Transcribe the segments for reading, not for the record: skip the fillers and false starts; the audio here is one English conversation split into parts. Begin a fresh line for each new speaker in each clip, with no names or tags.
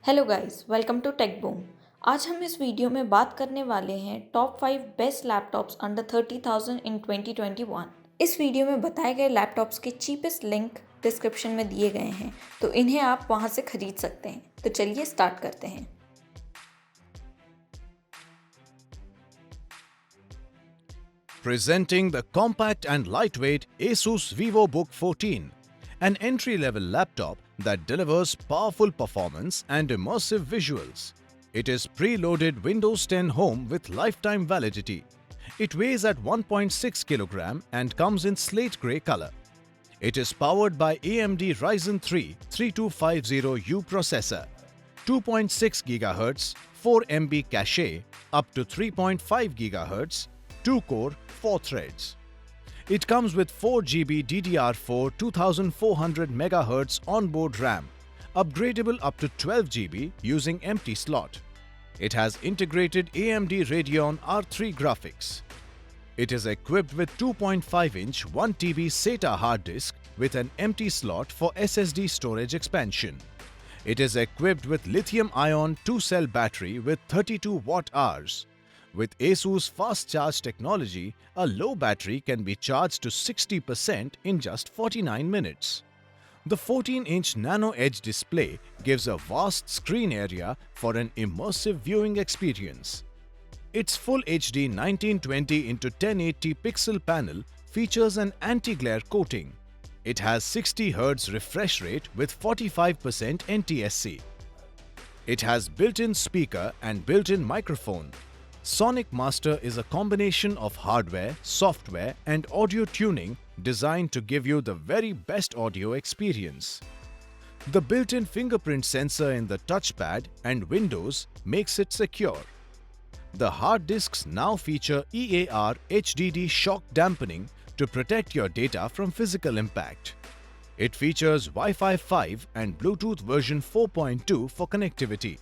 Hello guys, welcome to Tech Boom. आज हम इस वीडियो में बात करने वाले हैं top 5 best laptops under 30,000 in 2021। इस वीडियो में बताए गए लैपटॉप्स के चीपेस्ट लिंक डिस्क्रिप्शन में दिए गए हैं, तो इन्हें आप वहां से खरीद सकते हैं। तो चलिए स्टार्ट करते हैं।
Presenting the compact and lightweight Asus VivoBook 14, an entry-level laptop that delivers powerful performance and immersive visuals. It is preloaded Windows 10 Home with lifetime validity. It weighs at 1.6 kg and comes in slate grey color. It is powered by AMD Ryzen 3 3250U processor, 2.6 GHz, 4 MB cache, up to 3.5 GHz, 2-core, 4 threads. It comes with 4 GB DDR4 2400 MHz onboard RAM, upgradable up to 12 GB using empty slot. It has integrated AMD Radeon R3 graphics. It is equipped with 2.5-inch 1 TB SATA hard disk with an empty slot for SSD storage expansion. It is equipped with lithium-ion 2-cell battery with 32 watt-hours. With ASUS fast charge technology, a low battery can be charged to 60% in just 49 minutes. The 14-inch Nano Edge display gives a vast screen area for an immersive viewing experience. Its Full HD 1920x1080 pixel panel features an anti-glare coating. It has 60 Hz refresh rate with 45% NTSC. It has built-in speaker and built-in microphone. Sonic Master is a combination of hardware, software and audio tuning designed to give you the very best audio experience. The built-in fingerprint sensor in the touchpad and windows makes it secure. The hard disks now feature EAR HDD shock dampening to protect your data from physical impact. It features Wi-Fi 5 and Bluetooth version 4.2 for connectivity.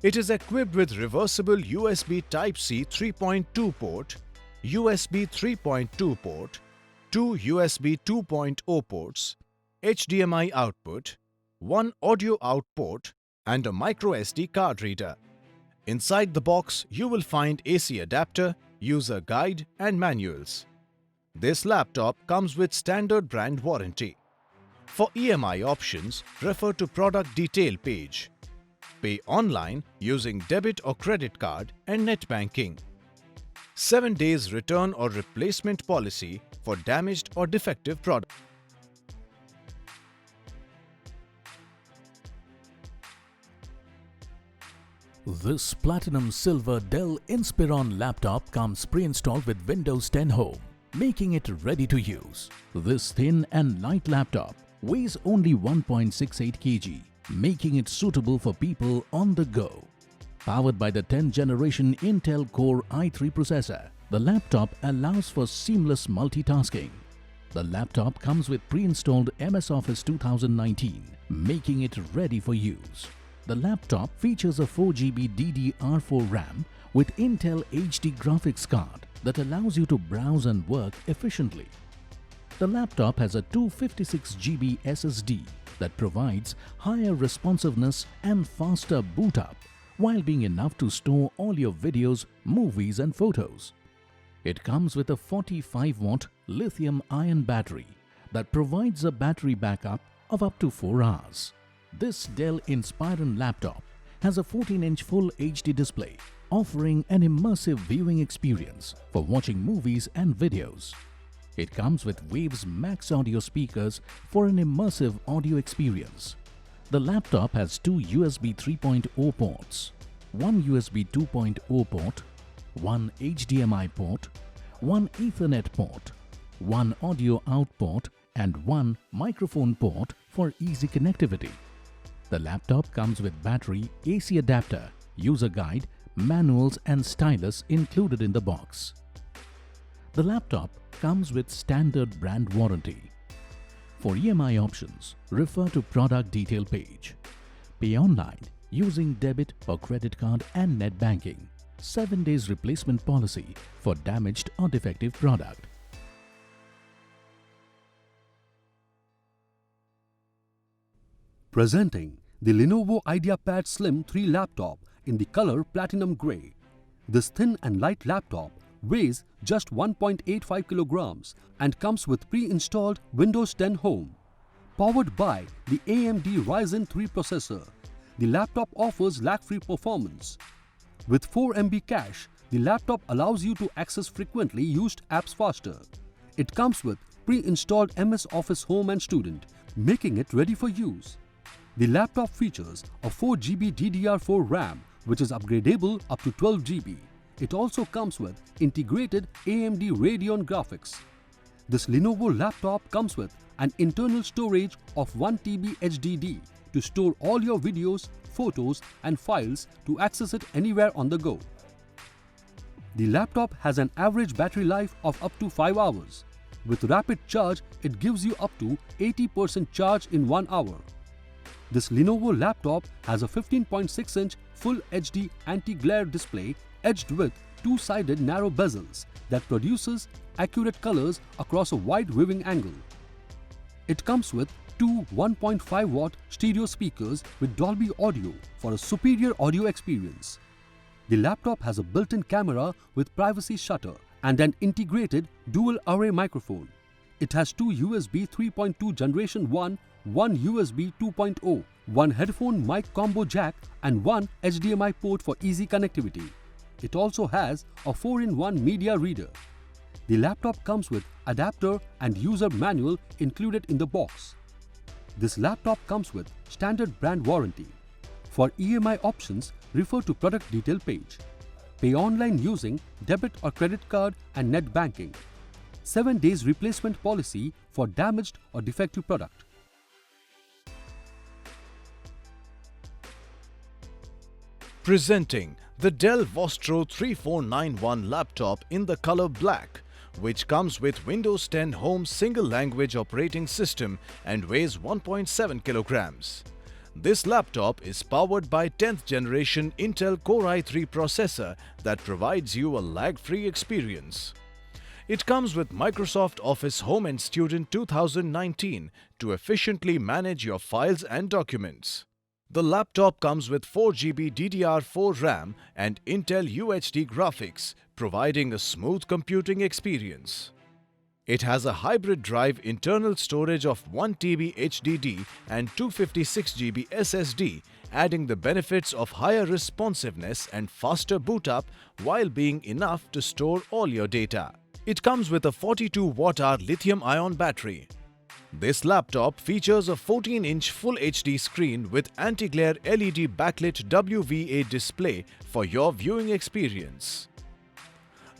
It is equipped with reversible USB Type-C 3.2 port, USB 3.2 port, two USB 2.0 ports, HDMI output, one audio out port, and a microSD card reader. Inside the box, you will find AC adapter, user guide, and manuals. This laptop comes with standard brand warranty. For EMI options, refer to product detail page. Pay online using debit or credit card and net banking. 7 days return or replacement policy for damaged or defective product.
This Platinum Silver Dell Inspiron laptop comes pre-installed with Windows 10 Home, making it ready to use. This thin and light laptop weighs only 1.68 kg, making it suitable for people on the go. Powered by the 10th generation Intel Core i3 processor, the laptop allows for seamless multitasking. The laptop comes with pre-installed MS Office 2019, making it ready for use. The laptop features a 4 GB DDR4 RAM with Intel HD graphics card that allows you to browse and work efficiently. The laptop has a 256 GB SSD that provides higher responsiveness and faster boot up, while being enough to store all your videos, movies and photos. It comes with a 45-watt lithium-ion battery that provides a battery backup of up to 4 hours. This Dell Inspiron laptop has a 14-inch Full HD display, offering an immersive viewing experience for watching movies and videos. It comes with Waves Max audio speakers for an immersive audio experience. The laptop has two USB 3.0 ports, one USB 2.0 port, one HDMI port, one Ethernet port, one audio out port and one microphone port for easy connectivity. The laptop comes with battery, AC adapter, user guide, manuals and stylus included in the box. The laptop comes with standard brand warranty. For EMI options, refer to product detail page. Pay online using debit or credit card and net banking. 7 days replacement policy for damaged or defective product.
Presenting The Lenovo IdeaPad Slim 3 laptop in the color Platinum Grey. This thin and light laptop weighs just 1.85 kilograms and comes with pre-installed Windows 10 Home. Powered by the AMD Ryzen 3 processor, the laptop offers lag-free performance. With 4 MB cache, the laptop allows you to access frequently used apps faster. It comes with pre-installed MS Office Home and Student, making it ready for use. The laptop features a 4 GB DDR4 RAM, which is upgradable up to 12 GB. It also comes with integrated AMD Radeon graphics. This Lenovo laptop comes with an internal storage of 1 TB HDD to store all your videos, photos and files to access it anywhere on the go. The laptop has an average battery life of up to 5 hours. With rapid charge, it gives you up to 80% charge in 1 hour. This Lenovo laptop has a 15.6-inch Full HD anti-glare display edged with two-sided narrow bezels that produces accurate colors across a wide viewing angle. It comes with two 1.5-watt stereo speakers with Dolby Audio for a superior audio experience. The laptop has a built-in camera with privacy shutter and an integrated dual-array microphone. It has two USB 3.2 Generation 1, one USB 2.0, one headphone mic combo jack and one HDMI port for easy connectivity. It also has a 4-in-1 media reader. The laptop comes with adapter and user manual included in the box. This laptop comes with standard brand warranty. For EMI options, refer to product detail page. Pay online using debit or credit card and net banking. 7 days replacement policy for damaged or defective product.
Presenting the Dell Vostro 3491 laptop in the color black, which comes with Windows 10 Home single language operating system and weighs 1.7 kilograms. This laptop is powered by 10th generation Intel Core i3 processor that provides you a lag-free experience. It comes with Microsoft Office Home and Student 2019 to efficiently manage your files and documents. The laptop comes with 4 GB DDR4 RAM and Intel UHD graphics, providing a smooth computing experience. It has a hybrid drive internal storage of 1 TB HDD and 256 GB SSD, adding the benefits of higher responsiveness and faster boot up while being enough to store all your data. It comes with a 42 Wh lithium-ion battery. This laptop features a 14-inch Full HD screen with anti-glare LED backlit WVA display for your viewing experience.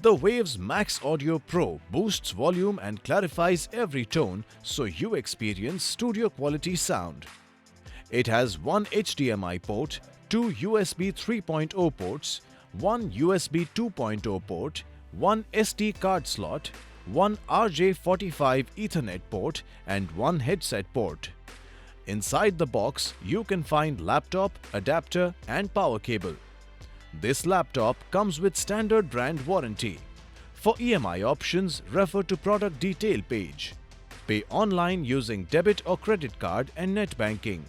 The Waves Max Audio Pro boosts volume and clarifies every tone so you experience studio quality sound. It has one HDMI port, two USB 3.0 ports, one USB 2.0 port, one SD card slot, one RJ45 Ethernet port and one headset port. Inside the box, you can find laptop, adapter and power cable. This laptop comes with standard brand warranty. For EMI options, refer to product detail page. Pay online using debit or credit card and net banking.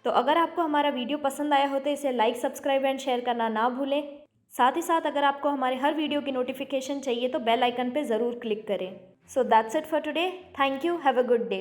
तो अगर आपको हमारा video पसंद आया हो तो इसे like, subscribe and share करना ना भूलें। साथ ही साथ अगर आपको हमारे हर वीडियो की नोटिफिकेशन चाहिए तो बेल आइकन पे ज़रूर क्लिक करें। So that's it for today. Thank you. Have a good day.